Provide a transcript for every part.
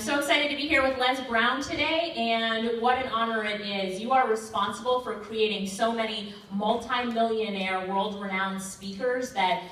So excited to be here with Les Brown today, and what an honor it is. You are responsible for creating so many multi-millionaire, world-renowned speakers that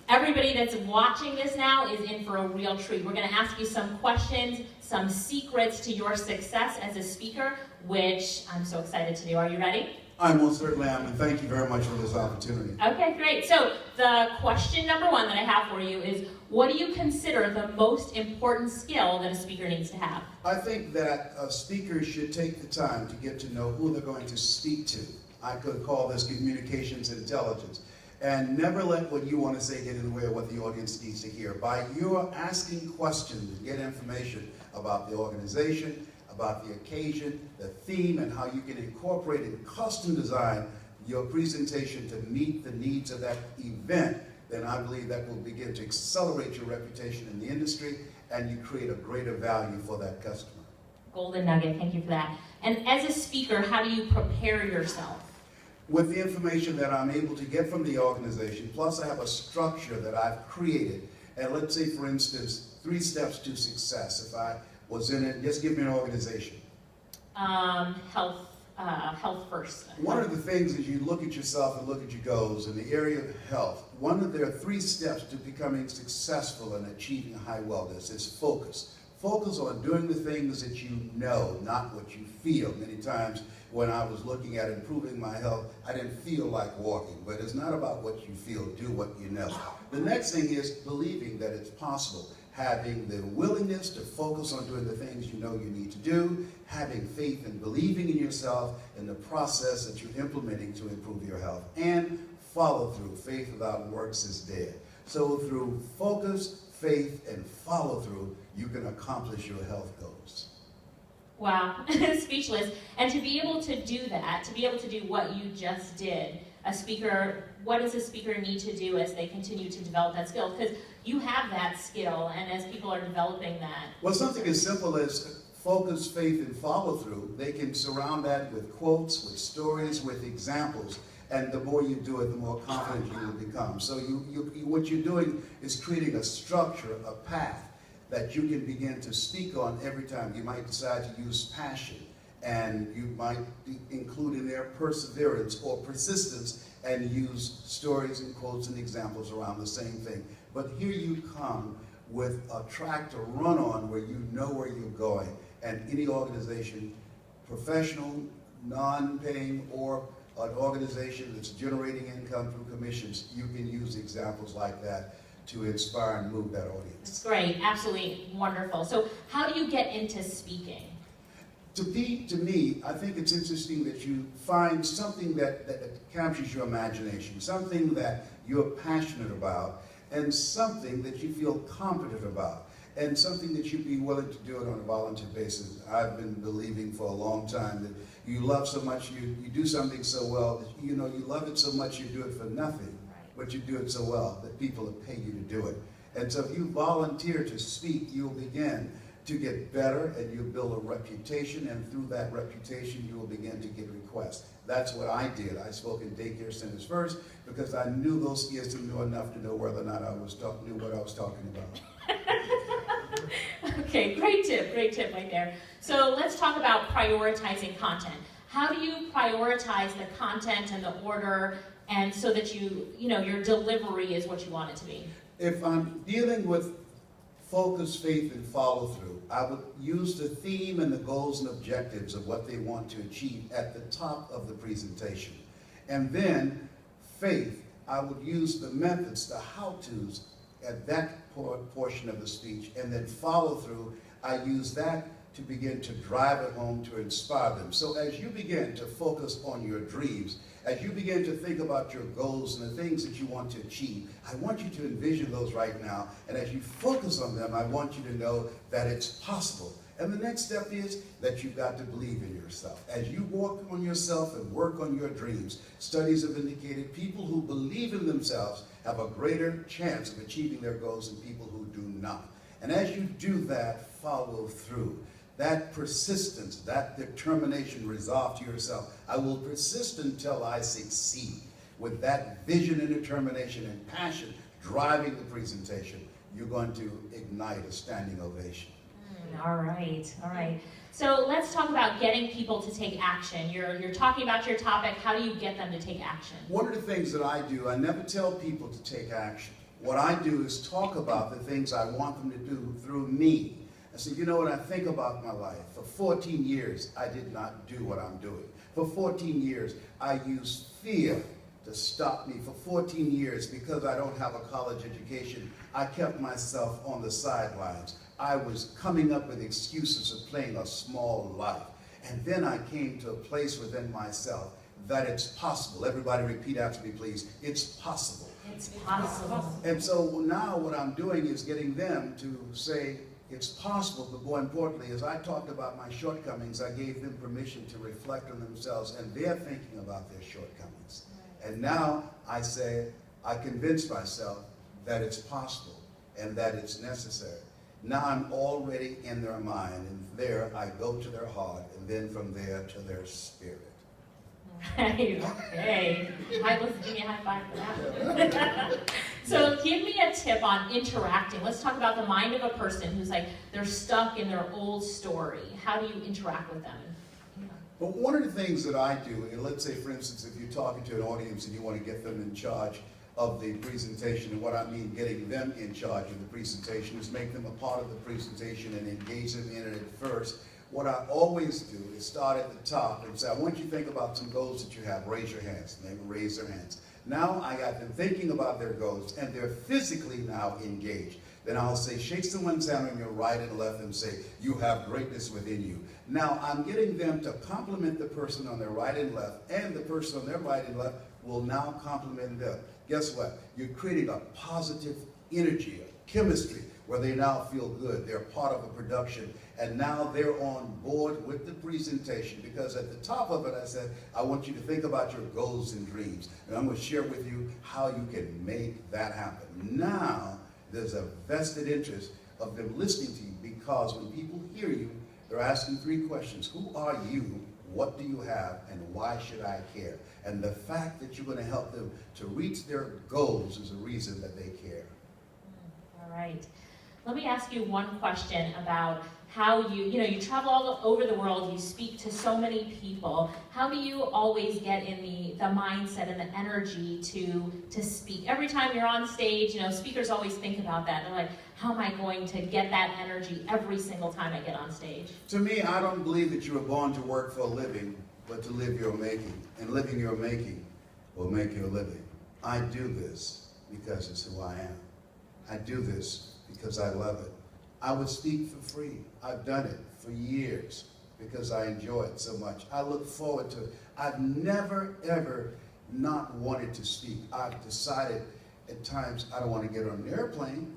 everybody that's watching this now is in for a real treat. We're going to ask you some questions, some secrets to your success as a speaker, which I'm so excited to do. Are you ready? I most certainly am, and thank you very much for this opportunity. Okay, great. So the question number one that I have for you is, what do you consider the most important skill that a speaker needs to have? I think that a speaker should take the time to get to know who they're going to speak to. I could call this communications intelligence. And never let what you want to say get in the way of what the audience needs to hear. By your asking questions and get information about the organization, about the occasion, the theme, and how you can incorporate and custom design your presentation to meet the needs of that event, then I believe that will begin to accelerate your reputation in the industry, and you create a greater value for that customer. Golden nugget, thank you for that. And as a speaker, how do you prepare yourself? With the information that I'm able to get from the organization, plus I have a structure that I've created. And let's say, for instance, 3 steps to success. If I was in it, just give me an organization. Health first. One of the things is you look at yourself and look at your goals in the area of health. There are 3 steps to becoming successful and achieving high wellness. It's focus. Focus on doing the things that you know, not what you feel. Many times when I was looking at improving my health, I didn't feel like walking. But it's not about what you feel, do what you know. The next thing is believing that it's possible. Having the willingness to focus on doing the things you know you need to do, having faith and believing in yourself and the process that you're implementing to improve your health, and follow through. Faith without works is dead. So through focus, faith, and follow through, you can accomplish your health goals. Wow, speechless. And to be able to do that, to be able to do what you just did, what does a speaker need to do as they continue to develop that skill? Because you have that skill, and as people are developing that. Well, something as simple as focus, faith, and follow through, they can surround that with quotes, with stories, with examples. And the more you do it, the more confident you will become. So what you're doing is creating a structure, a path that you can begin to speak on every time. You might decide to use passion, and you might include in there perseverance or persistence, and use stories and quotes and examples around the same thing. But here you come with a track to run on where you know where you're going. And any organization, professional, non-paying, or an organization that's generating income through commissions, you can use examples like that to inspire and move that audience. That's great, absolutely wonderful. So how do you get into speaking? To me, I think it's interesting that you find something that captures your imagination, something that you're passionate about, and something that you feel confident about, and something that you'd be willing to do it on a volunteer basis. I've been believing for a long time that you love so much, you do something so well, that you love it so much you do it for nothing, but you do it so well that people will pay you to do it. And so if you volunteer to speak, you'll begin to get better, and you'll build a reputation, and through that reputation you will begin to get requests. That's what I did. I spoke in daycare centers first because I knew those kids knew enough to know whether or not I knew what I was talking about. Okay, great tip right there. So let's talk about prioritizing content. How do you prioritize the content and the order, and so that your delivery is what you want it to be? If I'm dealing with focus, faith, and follow through, I would use the theme and the goals and objectives of what they want to achieve at the top of the presentation. And then faith, I would use the methods, the how-tos at that portion of the speech, and then follow through, I use that to begin to drive it home, to inspire them. So as you begin to focus on your dreams, as you begin to think about your goals and the things that you want to achieve, I want you to envision those right now. And as you focus on them, I want you to know that it's possible. And the next step is that you've got to believe in yourself. As you work on yourself and work on your dreams, studies have indicated people who believe in themselves have a greater chance of achieving their goals than people who do not. And as you do that, follow through. That persistence, that determination, resolve to yourself, I will persist until I succeed. With that vision and determination and passion driving the presentation, you're going to ignite a standing ovation. All right, all right. So let's talk about getting people to take action. You're talking about your topic. How do you get them to take action? One of the things that I do, I never tell people to take action. What I do is talk about the things I want them to do through me. I say, you know what, I think about my life. For 14 years, I did not do what I'm doing. For 14 years, I used fear to stop me. For 14 years, because I don't have a college education, I kept myself on the sidelines. I was coming up with excuses of playing a small life. And then I came to a place within myself that it's possible. Everybody repeat after me, please. It's possible. It's possible. And so now what I'm doing is getting them to say, it's possible, but more importantly, as I talked about my shortcomings, I gave them permission to reflect on themselves, and they're thinking about their shortcomings. And now I say, I convince myself that it's possible and that it's necessary. Now I'm already in their mind, and there I go to their heart, and then from there to their spirit. Hey, okay. Give me a high five for that. So give me a tip on interacting. Let's talk about the mind of a person who's like, they're stuck in their old story. How do you interact with them? But one of the things that I do, and let's say, for instance, if you're talking to an audience and you want to get them in charge of the presentation, and what I mean getting them in charge of the presentation is make them a part of the presentation and engage them in it at first. What I always do is start at the top and say, I want you to think about some goals that you have. Raise your hands. And they will raise their hands. Now I got them thinking about their goals, and they're physically now engaged. Then I'll say, shake someone's hand on your right and left and say, you have greatness within you. Now I'm getting them to compliment the person on their right and left, and the person on their right and left will now compliment them. Guess what? You're creating a positive energy, a chemistry, where they now feel good. They're part of a production, and now they're on board with the presentation, because at the top of it I said, I want you to think about your goals and dreams, and I'm going to share with you how you can make that happen. Now there's a vested interest of them listening to you, because when people hear you, they're asking three questions. Who are you? What do you have? And why should I care? And the fact that you're going to help them to reach their goals is a reason that they care. All right. Let me ask you one question about how you travel all over the world, you speak to so many people. How do you always get in the mindset and the energy to speak? Every time you're on stage, speakers always think about that. They're like, how am I going to get that energy every single time I get on stage? To me, I don't believe that you were born to work for a living, but to live your making. And living your making will make your living. I do this because it's who I am. I do this because I love it. I would speak for free. I've done it for years because I enjoy it so much. I look forward to it. I've never, ever not wanted to speak. I've decided at times I don't want to get on an airplane.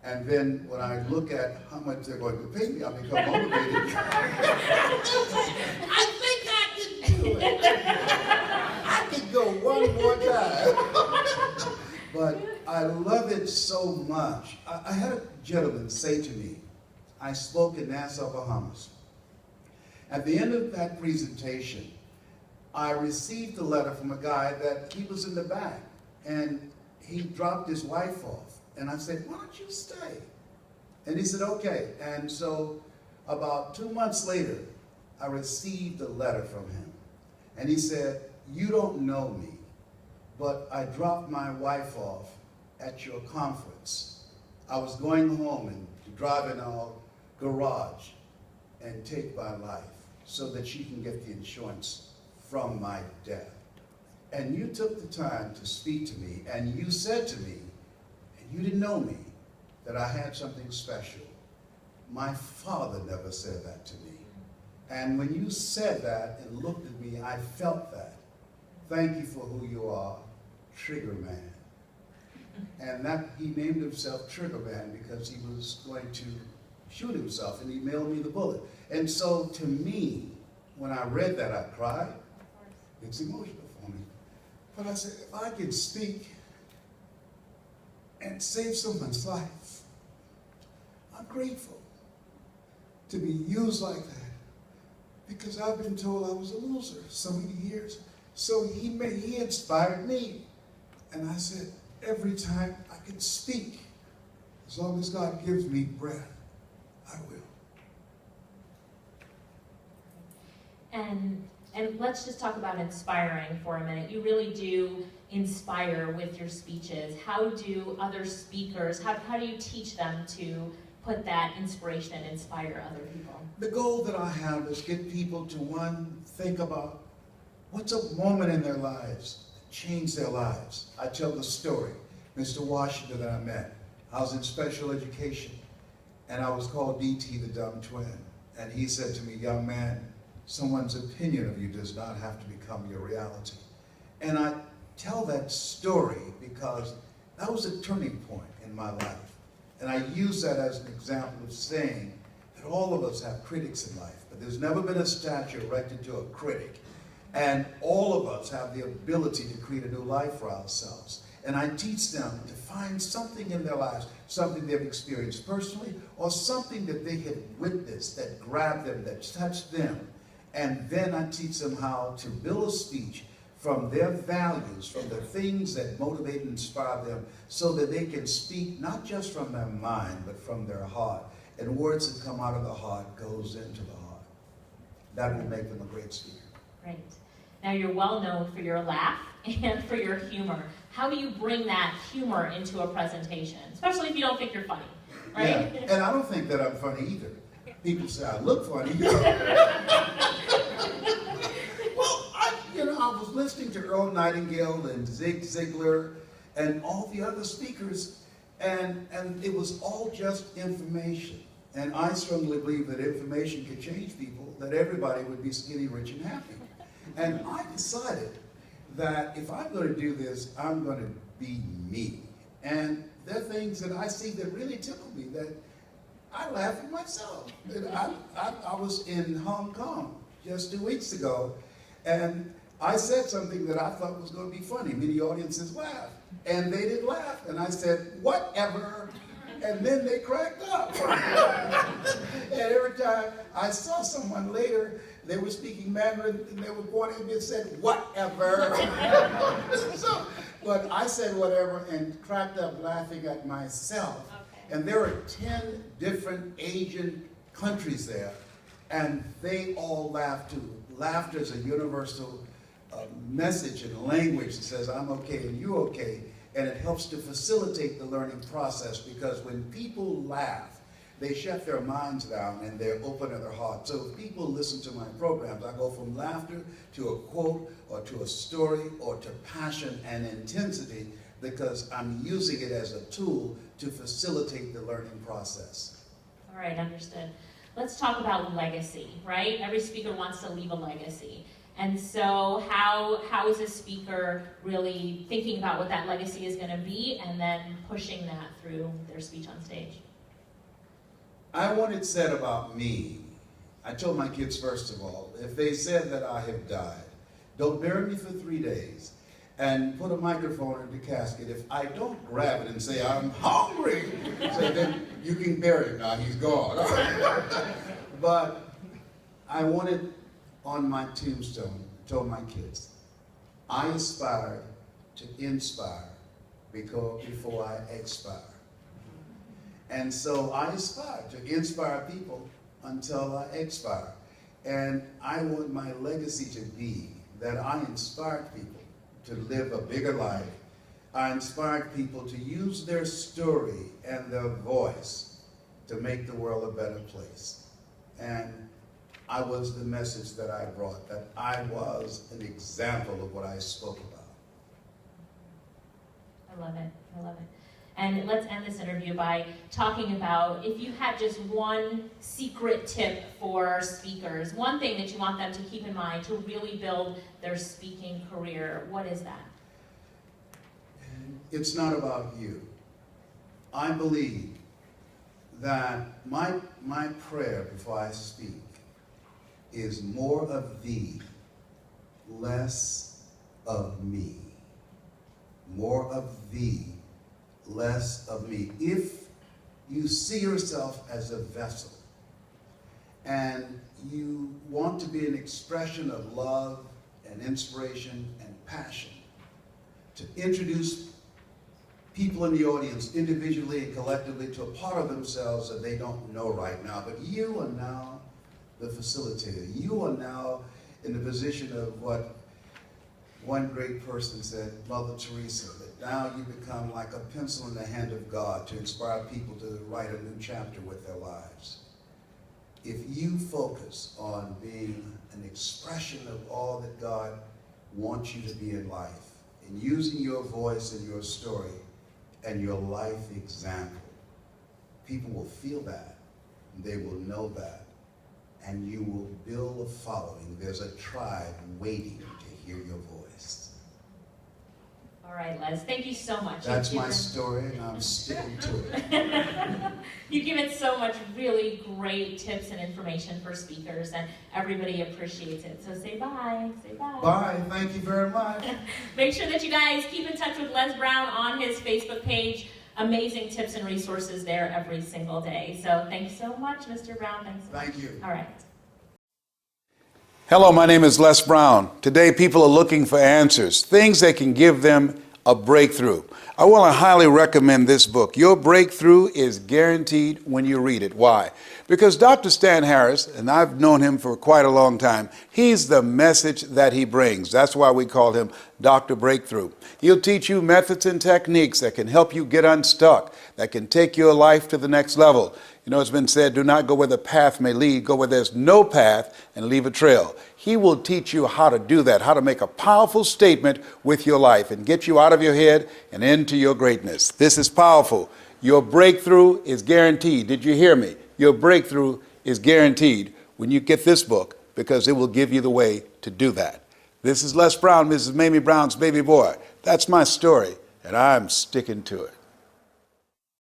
And then when I look at how much they're going to pay me, I become motivated. I think I can do it. I could go one more time. But I love it so much. I had a gentleman say to me, I spoke in Nassau, Bahamas. At the end of that presentation, I received a letter from a guy that he was in the back, and he dropped his wife off. And I said, why don't you stay? And he said, okay. And so about 2 months later, I received a letter from him. And he said, you don't know me, but I dropped my wife off at your conference. I was going home and drive in our garage and take my life so that she can get the insurance from my death. And you took the time to speak to me, and you said to me, and you didn't know me, that I had something special. My father never said that to me. And when you said that and looked at me, I felt that. Thank you for who you are, Trigger Man. And that he named himself Trigger Man because he was going to shoot himself, and he mailed me the bullet. And so to me, when I read that, I cried. It's emotional for me. But I said, if I can speak and save someone's life, I'm grateful to be used like that, because I've been told I was a loser so many years. So he inspired me. And I said, every time I can speak, as long as God gives me breath, I will. And let's just talk about inspiring for a minute. You really do inspire with your speeches. How do other speakers, how do you teach them to put that inspiration and inspire other people? The goal that I have is get people to, one, think about what's a moment in their lives that changed their lives. I tell the story. Mr. Washington that I met, I was in special education, and I was called DT, the dumb twin. And he said to me, young man, someone's opinion of you does not have to become your reality. And I tell that story because that was a turning point in my life. And I use that as an example of saying that all of us have critics in life, but there's never been a statue erected to a critic. And all of us have the ability to create a new life for ourselves. And I teach them to find something in their lives, something they've experienced personally, or something that they have witnessed that grabbed them, that touched them. And then I teach them how to build a speech from their values, from the things that motivate and inspire them, so that they can speak not just from their mind, but from their heart. And words that come out of the heart goes into the heart. That will make them a great speaker. Great. Now you're well known for your laugh and for your humor. How do you bring that humor into a presentation, especially if you don't think you're funny, right? Yeah, and I don't think that I'm funny either. People say I look funny. Well, I was listening to Earl Nightingale and Zig Ziglar and all the other speakers, and it was all just information. And I strongly believe that information could change people, that everybody would be skinny, rich, and happy. And I decided that if I'm going to do this, I'm going to be me. And there are things that I see that really tickle me, that I laugh at myself. I was in Hong Kong just 2 weeks ago, and I said something that I thought was going to be funny. Many audiences laughed, and they didn't laugh. And I said, whatever, and then they cracked up. And every time I saw someone later, they were speaking Mandarin, and they were pointing at me and said, whatever. But I said whatever and cracked up laughing at myself. Okay. And there are 10 different Asian countries there, and they all laugh too. Laughter is a universal message and language that says, I'm okay and you're okay. And it helps to facilitate the learning process, because when people laugh, they shut their minds down and they're open in their heart. So if people listen to my programs, I go from laughter to a quote or to a story or to passion and intensity, because I'm using it as a tool to facilitate the learning process. All right, understood. Let's talk about legacy, right? Every speaker wants to leave a legacy. And so how is a speaker really thinking about what that legacy is going to be and then pushing that through their speech on stage? I want it said about me. I told my kids, first of all, if they said that I have died, don't bury me for 3 days and put a microphone in the casket. If I don't grab it and say, I'm hungry, so then you can bury him now, he's gone. But I wanted on my tombstone, I told my kids, I aspire to inspire before I expire. And so I aspire to inspire people until I expire. And I want my legacy to be that I inspired people to live a bigger life. I inspired people to use their story and their voice to make the world a better place. And I was the message that I brought, that I was an example of what I spoke about. I love it, I love it. And let's end this interview by talking about, if you had just one secret tip for speakers, one thing that you want them to keep in mind to really build their speaking career, what is that? It's not about you. I believe that my prayer before I speak is more of thee, less of me. More of thee, less of me. If you see yourself as a vessel and you want to be an expression of love and inspiration and passion, to introduce people in the audience individually and collectively to a part of themselves that they don't know right now, but you are now the facilitator. You are now in the position of what one great person said, Mother Teresa, that now you become like a pencil in the hand of God to inspire people to write a new chapter with their lives. If you focus on being an expression of all that God wants you to be in life, and using your voice and your story and your life example, people will feel that, they will know that, and you will build a following. There's a tribe waiting to hear your voice. All right, Les, thank you so much. That's my story, and I'm sticking to it. You've given so much really great tips and information for speakers, and everybody appreciates it. So say bye. Say bye. Bye. Thank you very much. Make sure that you guys keep in touch with Les Brown on his Facebook page. Amazing tips and resources there every single day. So thanks so much, Mr. Brown. Thanks so much. Thank you. All right. Hello, my name is Les Brown. Today, people are looking for answers, things that can give them a breakthrough. I want to highly recommend this book. Your breakthrough is guaranteed when you read it. Why? Because Dr. Stan Harris, and I've known him for quite a long time, he's the message that he brings. That's why we call him Dr. Breakthrough. He'll teach you methods and techniques that can help you get unstuck, that can take your life to the next level. You know, it's been said, do not go where the path may lead, go where there's no path and leave a trail. He will teach you how to do that, how to make a powerful statement with your life and get you out of your head and into your greatness. This is powerful. Your breakthrough is guaranteed. Did you hear me? Your breakthrough is guaranteed when you get this book, because it will give you the way to do that. This is Les Brown, Mrs. Mamie Brown's baby boy. That's my story, and I'm sticking to it.